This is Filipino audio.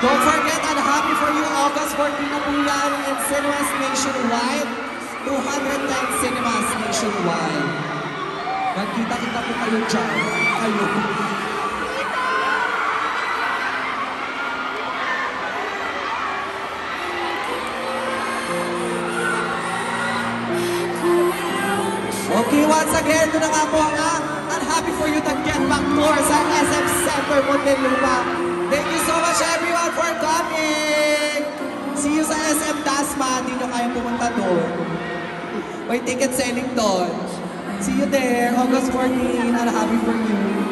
Don't forget, and happy for you, August 14 na po yan in cinemas nationwide. 210 cinemas nationwide. Magkita-kita po kayo dyan. Kayo. Okay, once again, ito na nga po ang Happy for You to Get Back Tour sa SM Center Muntinlupa. Thank you so much everyone for coming! See you sa SM Dasma. Hindi nyo kaya pumunta doon. May ticket selling doon. See you there, August 14, and happy for you.